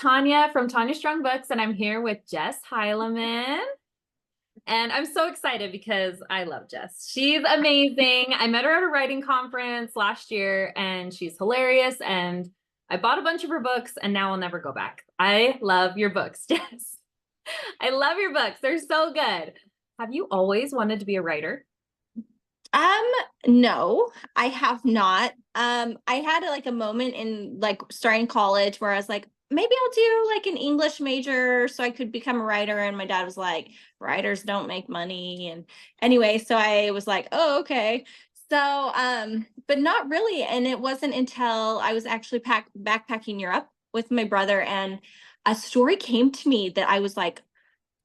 Tanya from Tanya Strong Books, and I'm here with Jess Heileman. And I'm so excited because I love Jess. She's amazing. I met her at a writing conference last year, and she's hilarious. And I bought a bunch of her books, and now I'll never go back. I love your books, Jess. I love your books. They're so good. Have you always wanted to be a writer? No, I have not. I had like a moment in like starting college where I was like, maybe I'll do like an English major so I could become a writer. And my dad was like, writers don't make money. And anyway, so I was like, oh, okay. So, but not really. And it wasn't until I was actually backpacking Europe with my brother, and a story came to me that I was like,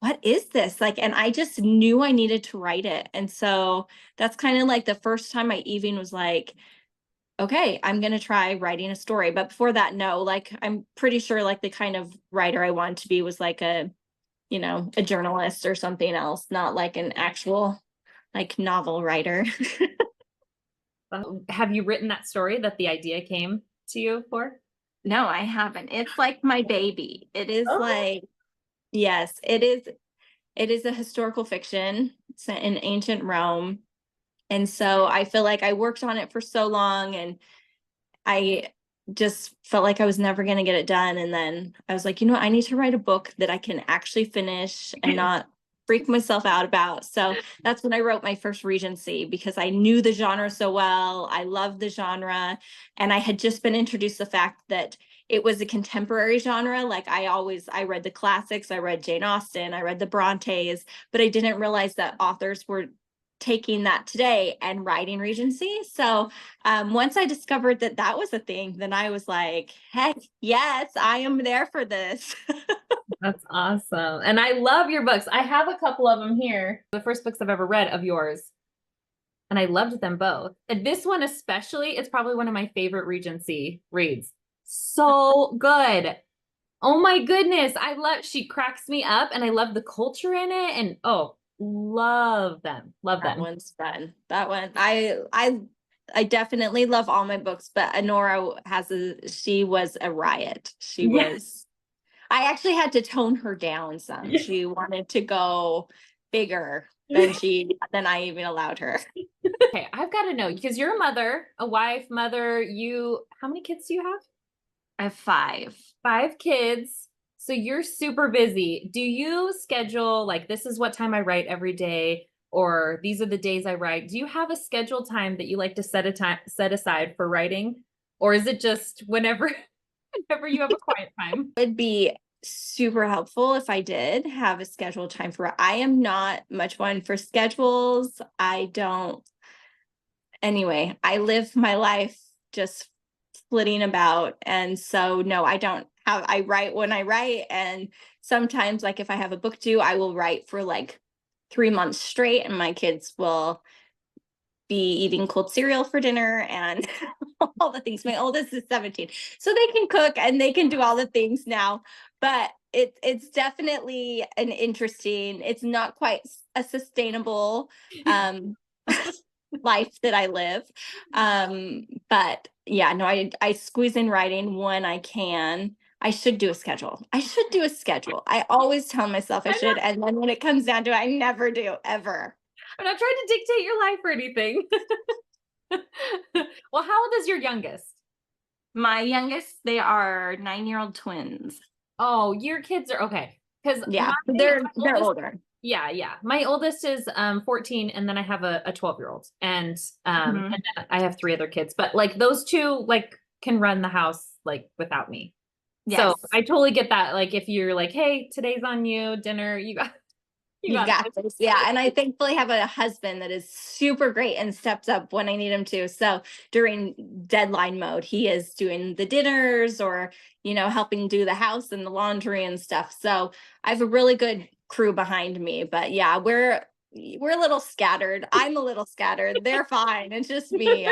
what is this? Like, and I just knew I needed to write it. And so that's kind of like the first time I even was like, okay, I'm going to try writing a story. But before that, no, like, I'm pretty sure like the kind of writer I wanted to be was like a journalist or something else, not like an actual like novel writer. Have you written that story that the idea came to you for? No, I haven't. It's like my baby. It is Oh, like, yes, it is. It is a historical fiction. It's set in ancient Rome. And so I feel like I worked on it for so long, and I just felt like I was never going to get it done. And then I was like, I need to write a book that I can actually finish and not freak myself out about. So that's when I wrote my first Regency, because I knew the genre so well. I loved the genre. And I had just been introduced to the fact that it was a contemporary genre. Like I read the classics, I read Jane Austen, I read the Brontes, but I didn't realize that authors were taking that today and writing Regency. So once I discovered that that was a thing, then I was like, heck yes, I am there for this. that's awesome. And I love your books. I have a couple of them here. The first books I've ever read of yours. And I loved them both. And this one especially, it's probably one of my favorite Regency reads. So good. Oh my goodness. She cracks me up, and I love the culture in it. And oh, love them. Love That them. one's fun. That one, I definitely love all my books, but Honora she was a riot. She Yeah. was, I actually had to tone her down some. She wanted to go bigger than I even allowed her. Okay, I've got to know, because you're a mother, a wife, mother, how many kids do you have? I have five. Five kids. So you're super busy. Do you schedule like this is what time I write every day, or these are the days I write? Do you have a scheduled time that you like to set aside for writing? Or is it just whenever whenever you have a quiet time? It'd be super helpful if I did have a scheduled time for it. I am not much one for schedules. Anyway, I live my life just flitting about. And so, no, I write when I write. And sometimes, like, if I have a book due, I will write for like 3 months straight, and my kids will be eating cold cereal for dinner and all the things. My oldest is 17, so they can cook and they can do all the things now. But it's definitely it's not quite a sustainable life that I live. But yeah, no, I squeeze in writing when I can. I should do a schedule. I always tell myself I I'm should, not, and then when it comes down to it, I never do, ever. I'm not trying to dictate your life or anything. Well, how old is your youngest? My youngest, they are 9-year-old twins. Oh, your kids are okay. Because Yeah, my they're oldest, older. yeah, yeah. My oldest is 14, and then I have a 12-year-old. Mhm. And then I have three other kids. But like those two like can run the house like without me. So Yes, I totally get that. Like if you're like, hey, today's on you, dinner, you you got got this. this. Yeah, and I thankfully have a husband that is super great and steps up when I need him to. So during deadline mode, he is doing the dinners or helping do the house and the laundry and stuff. So I have a really good crew behind me. But yeah, we're a little scattered. I'm a little scattered. They're fine. It's just me.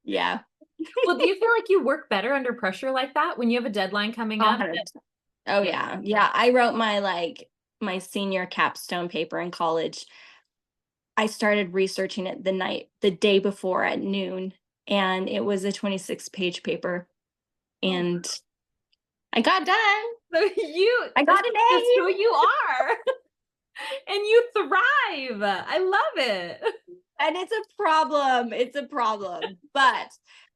Yeah. Well, do you feel like you work better under pressure like that when you have a deadline coming up? 100%. Oh Yeah. yeah. Yeah. I wrote my senior capstone paper in college. I started researching it the day before at noon, and it was a 26-page paper. Oh, And I got done. So I got an this is who A. you are. And you thrive. I love it. And it's a problem. It's a problem. But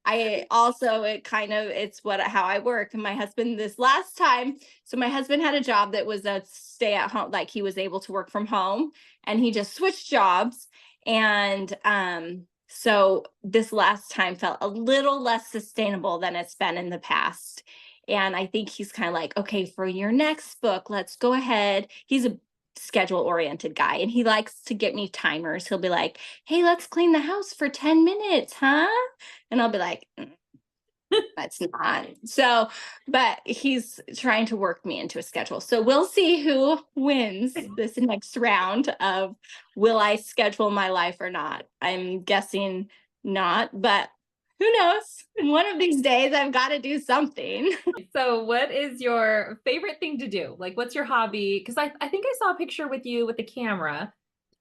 I also, it's how I work. And my husband, this last time, so my husband had a job that was a stay at home, like he was able to work from home, and he just switched jobs. And so this last time felt a little less sustainable than it's been in the past. And I think he's kind of like, okay, for your next book, let's go ahead. He's a schedule oriented guy, and he likes to get me timers. He'll be like, hey, let's clean the house for 10 minutes, huh? And I'll be like, that's not. So, but he's trying to work me into a schedule. So we'll see who wins this next round of will I schedule my life or not. I'm guessing not, but who knows? One of these days I've got to do something. So what is your favorite thing to do? Like, what's your hobby? Because I think I saw a picture with you with the camera.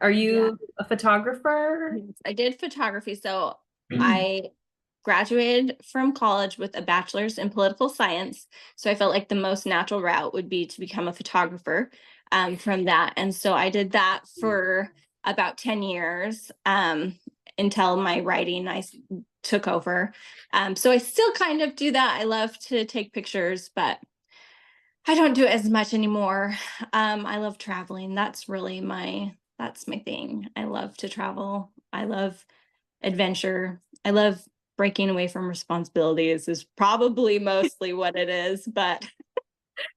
Are you a photographer? I did photography. So I graduated from college with a bachelor's in political science. So I felt like the most natural route would be to become a photographer from that. And so I did that for about 10 years until my writing I took over. So I still kind of do that. I love to take pictures, but I don't do it as much anymore. I love traveling. That's my thing. I love to travel. I love adventure. I love breaking away from responsibilities is probably mostly what it is, but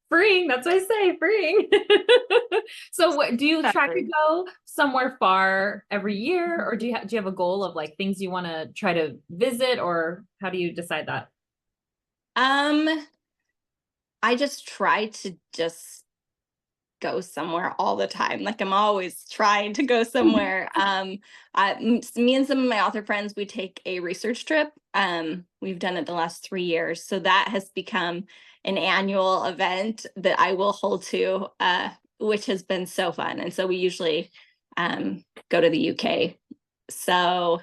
Freeing, that's what I say, freeing. So what do you try to go somewhere far every year, or do you have a goal of like things you want to try to visit, or how do you decide that? um I just try to just go somewhere all the time. Like I'm always trying to go somewhere. Me and some of my author friends, we take a research trip. We've done it the last 3 years. So that has become an annual event that I will hold to, which has been so fun. And so we usually go to the UK. So,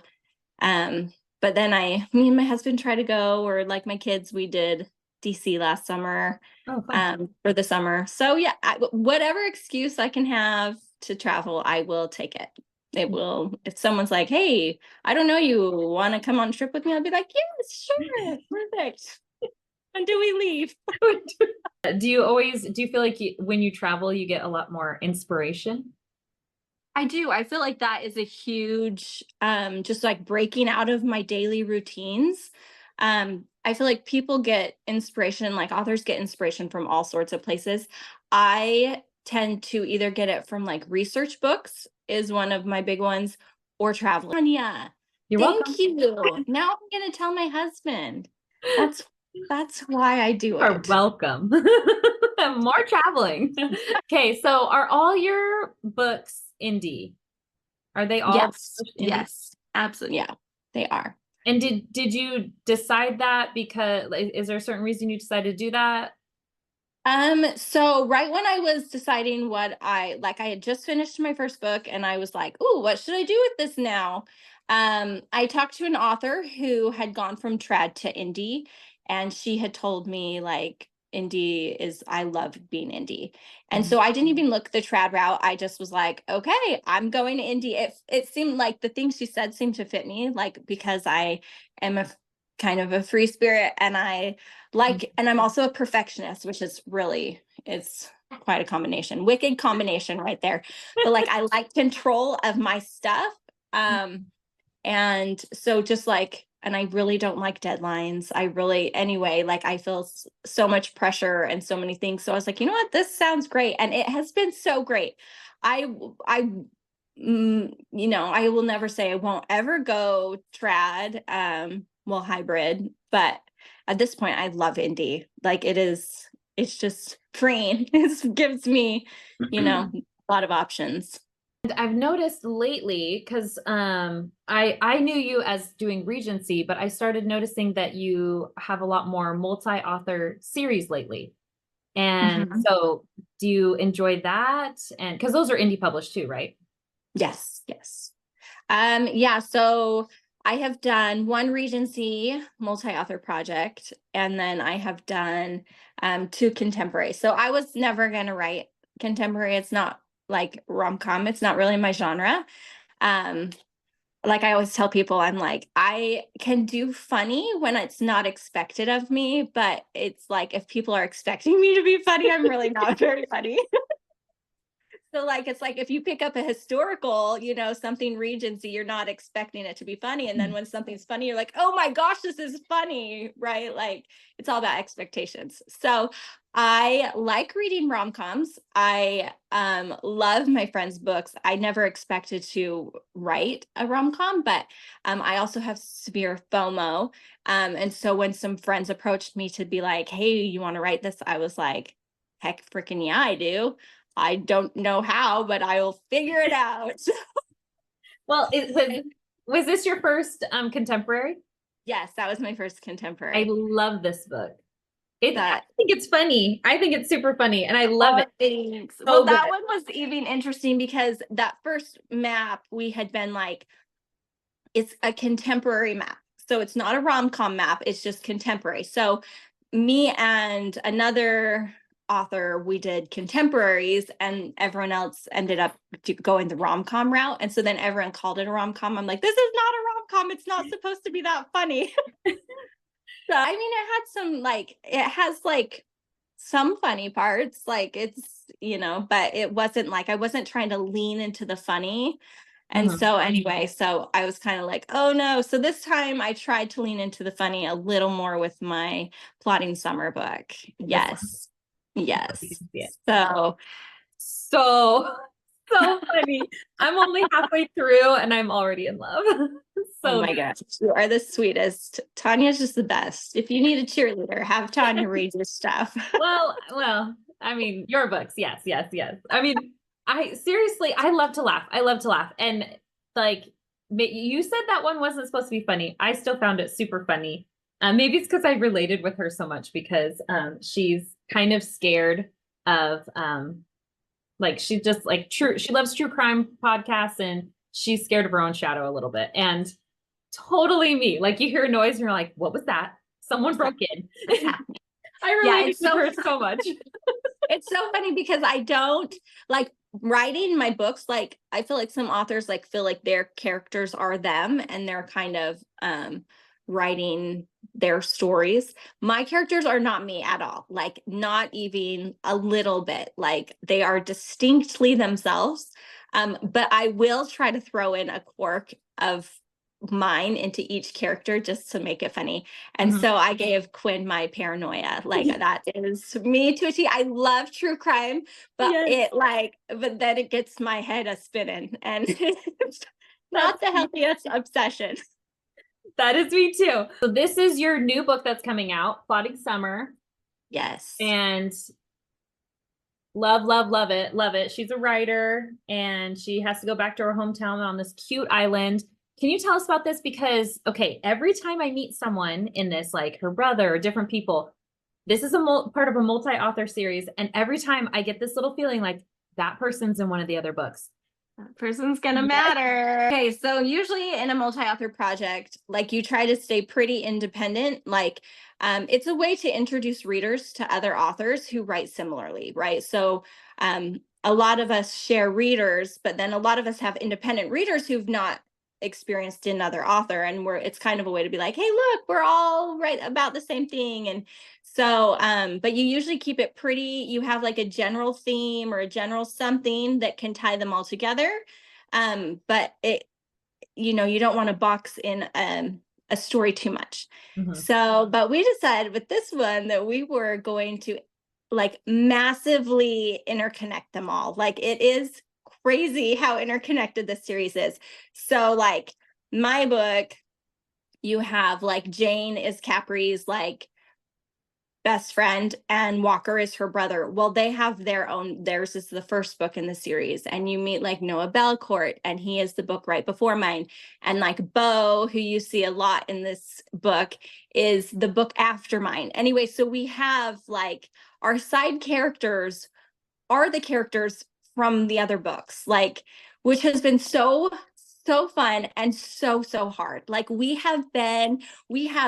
but then me and my husband try to go, or like my kids, we did DC last summer. Oh, fun. For the summer. So yeah, whatever excuse I can have to travel, I will take it. It will, if someone's like, hey, I don't know, you want to come on a trip with me? I'll be like, yes, sure, perfect. When do we leave? Do you feel like when you travel, you get a lot more inspiration? I do. I feel like that is a huge, just like breaking out of my daily routines. I feel like people get inspiration, like authors get inspiration from all sorts of places. I tend to either get it from like research books is one of my big ones, or travel. Anya, You're welcome. thank you. Now I'm gonna tell my husband. That's why I do You are it. welcome. More traveling. Okay, so are all your books indie? Are they all Yes, published indie? yes, absolutely. Yeah, they are. And did you decide that because is there a certain reason you decided to do that? So right when I was deciding I had just finished my first book and I was like, "Ooh, what should I do with this now?" I talked to an author who had gone from trad to indie, and she had told me like I love being indie. And so I didn't even look the trad route. I just was like, "Okay, I'm going to indie." It seemed like the things she said seemed to fit me, like because I am kind of a free spirit, and and I'm also a perfectionist, which is really, it's quite a combination, wicked combination right there. But like, I like control of my stuff. And so and I really don't like deadlines. Anyway, like I feel so much pressure and so many things. So I was like, you know what, this sounds great. And it has been so great. I I will never say I won't ever go trad, hybrid, but at this point I love indie. Like it's just freeing. It gives me, a lot of options. And I've noticed lately, because I knew you as doing Regency, but I started noticing that you have a lot more multi-author series lately. And Mhm. so do you enjoy that? And because those are indie published too, right? Yes, yes. Yeah, so I have done one Regency multi-author project, and then I have done 2 contemporary. So I was never going to write contemporary. It's not like rom-com. It's not really my genre. Like I always tell people, I'm like, I can do funny when it's not expected of me, but it's like if people are expecting me to be funny, I'm really not very funny. So like it's like if you pick up a historical, something Regency, you're not expecting it to be funny. And then when something's funny, you're like, oh my gosh, this is funny, right? Like it's all about expectations. So I like reading rom-coms. I love my friends' books. I never expected to write a rom-com, but I also have severe FOMO. And so when some friends approached me to be like, hey, you want to write this? I was like, heck freaking yeah, I do. I don't know how, but I will figure it out. Well, was this your first contemporary? Yes, that was my first I contemporary. love this book. I That think it's funny. I think it's super funny, and I love it. thanks. So Well, that good. one was even interesting because that first map we had been like, it's a contemporary map. So it's not a rom-com map, it's just contemporary. So me and another author, we did contemporaries, and everyone else ended up going the rom-com route. And so then everyone called it a rom-com. I'm like, this is not a rom-com. It's not supposed to be that funny. So I mean, it has like some funny parts, like it's, but it wasn't like I wasn't trying to lean into the funny. And Mhm. so anyway, so I was kind of like, oh no. So this time I tried to lean into the funny a little more with my Plotting Summer book. This one, Yes. Yes. you can see it. So So, so funny. I'm only halfway through, and I'm already in love. oh So my gosh, you are the sweetest. Tanya's just the best. If you need a cheerleader, have Tanya read your stuff. well, I mean, your books, yes, yes, yes. I mean, I seriously, I love to laugh. I love to laugh. And like you said that one wasn't supposed to be funny. I still found it super funny. Maybe it's because I related with her so much because she's kind of scared of like she's just like she loves true crime podcasts, and she's scared of her own shadow a little bit. And totally me. Like you hear a noise and you're like, what was that? Someone broke in. I Yeah, related with her so much. it's so funny because I don't like writing my books. Like I feel like some authors like feel like their characters are them and they're kind of writing their stories. My characters are not me at all, like not even a little bit. Like they are distinctly themselves. But I will try to throw in a quirk of mine into each character just to make it funny. And Mhm. so I gave Quinn my paranoia. Like that is me to a T. I love true crime, but Yes. but then it gets my head a spinning, and it's not That's the healthiest obsession. that is me too. So this is your new book that's coming out, Plotting Summer, Yes. and love, love, love it, love it. She's a writer, and she has to go back to her hometown on this cute island. Can you tell us about this? Because okay, every time I meet someone in this, like her brother or different people, this is a part of a multi-author series, and every time I get this little feeling like that person's in one of the other books. That person's gonna matter. Okay, so usually in a multi-author project, like you try to stay pretty independent. Like it's a way to introduce readers to other authors who write similarly, right? So a lot of us share readers, but then a lot of us have independent readers who've not experienced another author, and it's kind of a way to be like, hey, look, we're all right about the same thing. And so but you usually keep it pretty, you have like a general theme or a general something that can tie them all together. But you don't want to box in a story too much. Mhm. So but we decided with this one that we were going to like massively interconnect them all. Like it is crazy how interconnected this series is. So like my book, you have like Jane is Capri's like best friend and Walker is her brother. Well, they have theirs is the first book in the series. And you meet like Noah Belcourt, and he is the book right before mine. And like Bo, who you see a lot in this book, is the book after mine. Anyway, so we have like our side characters are the characters from the other books, like, which has been so so fun and so, so hard. Like we have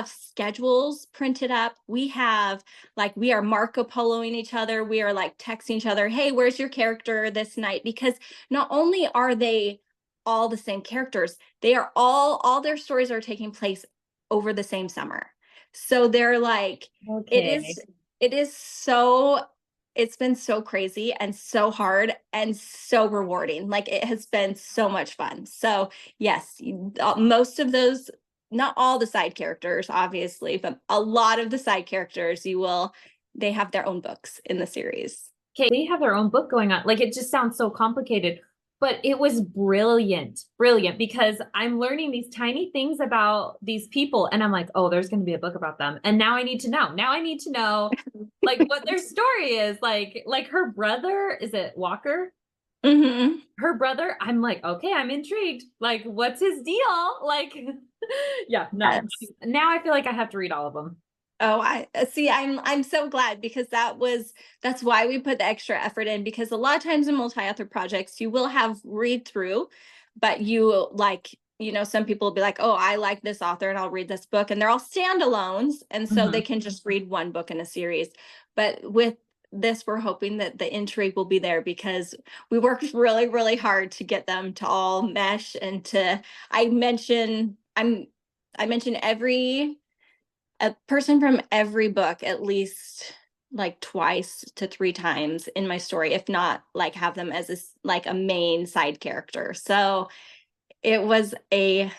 schedules printed up. We are Marco Poloing each other. We are like texting each other, hey, where's your character this night? Because not only are they all the same characters, they are all their stories are taking place over the same summer. So they're like, Okay. it is so, it's been so crazy and so hard and so rewarding. Like it has been so much fun. So yes, most of those, not all the side characters, obviously, but a lot of the side characters, they have their own books in the series. Okay, they have their own book going on. Like it just sounds so complicated, but it was brilliant, brilliant because I'm learning these tiny things about these people and I'm like, oh, there's going to be a book about them. And now I need to know. Now I need to know like what their story is. Like her brother, is it Walker? Mm-hmm. Her brother, I'm like, okay, I'm intrigued. Like, what's his deal? Like, yeah, no. Yes. Now I feel like I have to read all of them. Oh, I see. I'm so glad because that's why we put the extra effort in, because a lot of times in multi-author projects you will have read through, but some people will be like, oh, I like this author and I'll read this book, and they're all standalones, and so they can just read one book in a series. But with this, we're hoping that the intrigue will be there because we worked really, really hard to get them to all mesh and I mention every a person from every book at least like twice to three times in my story, if not like have them as a main side character. So it was a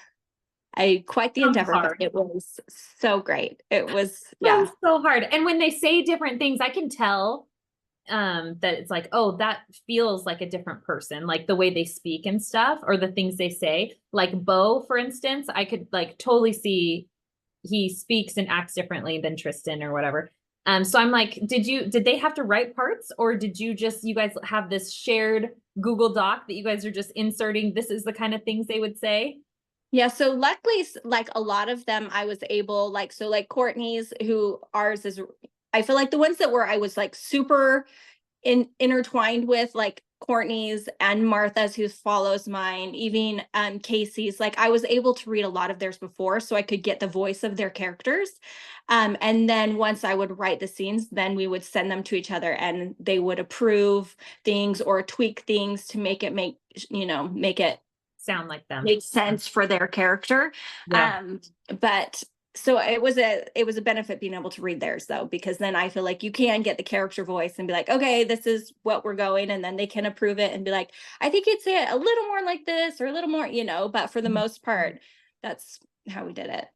quite the Sounds endeavor, but hard. it was so great. It was, yeah. Sounds so hard. And when they say different things, I can tell that it's like, oh, that feels like a different person, like the way they speak and stuff, or the things they say. Like Bo, for instance, I could like totally see he speaks and acts differently than Tristan or whatever. So I'm like, did they have to write parts, or did you guys have this shared Google Doc that you guys are just inserting? This is the kind of things they would say. Yeah, so luckily, like a lot of them, I was able, like Courtney's, who ours is, I feel like the ones that were, I was like super intertwined with, like Courtney's and Martha's, who follows mine, even Casey's, like I was able to read a lot of theirs before, so I could get the voice of their characters. And then once I would write the scenes, then we would send them to each other and they would approve things or tweak things to make it Sound like them. make sense for their character. Yeah. But so it was a benefit being able to read theirs, though, because then I feel like you can get the character voice and be like, okay, this is what we're going, and then they can approve it and be like, I think you'd say it a little more like this or a little more, but for the most part, that's how we did it.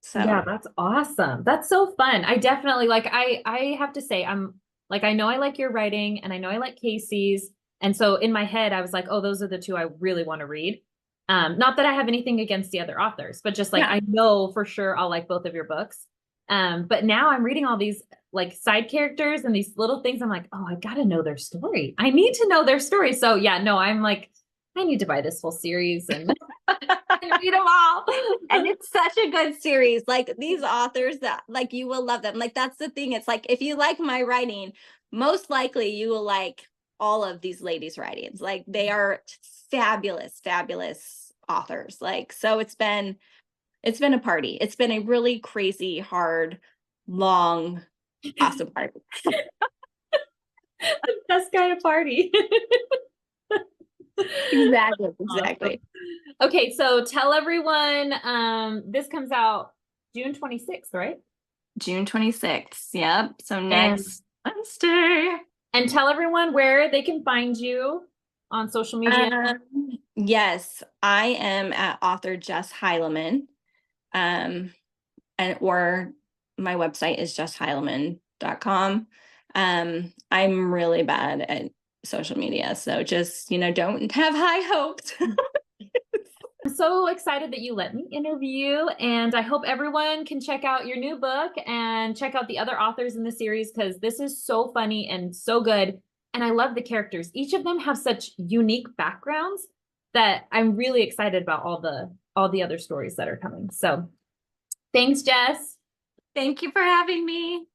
So Yeah, that's awesome. That's so fun. I definitely like I have to say I'm like I know I like your writing and I know I like Casey's. And so in my head I was like, oh, those are the two I really want to read. Not that I have anything against the other authors, but just like yeah. I know for sure I'll like both of your books. But now I'm reading all these like side characters and these little things. I'm like, oh, I gotta know their story. I need to know their story. So yeah, no, I'm like, I need to buy this whole series and read them all. And it's such a good series. Like these authors that like you will love them. Like that's the thing. It's like if you like my writing, most likely you will like all of these ladies' writings. Like they are fabulous, fabulous authors. Like so it's been a party. It's been a really crazy, hard, long, awesome party. Best kind of party. Exactly. Awesome. Okay, so tell everyone this comes out June 26th, right? June 26th. Yep. So next Wednesday. And tell everyone where they can find you on social media. Yes, I am at author Jess Heileman. Or my website is jessheileman.com. I'm really bad at social media, so just, don't have high hopes. I'm so excited that you let me interview, and I hope everyone can check out your new book and check out the other authors in the series because this is so funny and so good. And I love the characters. Each of them have such unique backgrounds that I'm really excited about all the other stories that are coming. So thanks, Jess. Thank you for having me.